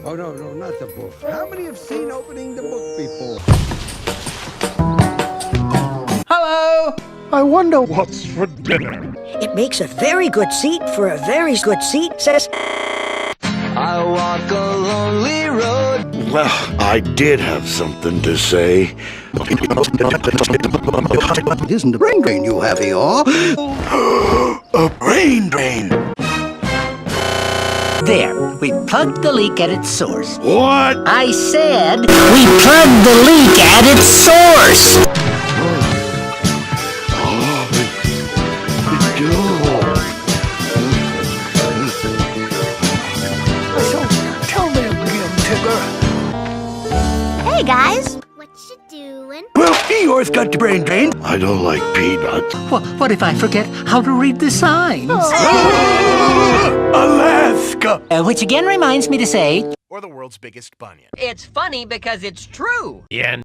Oh, no, not the book. How many have seen opening the book before? Hello! I wonder what's for dinner. It makes a very good seat for a very good seat, says... I walk a lonely road. Well, I did have something to say. It isn't a brain drain you have here. A brain drain. There, we plugged the leak at its source. What? I said we plugged the leak at its source! Tell me again, Tigger. Hey guys, what you doing? Well, Eeyore's got the brain drain. I don't like peanuts. What if I forget how to read the signs? Alaska! Which again reminds me to say... Or the world's biggest bunion. It's funny because it's true. Yeah.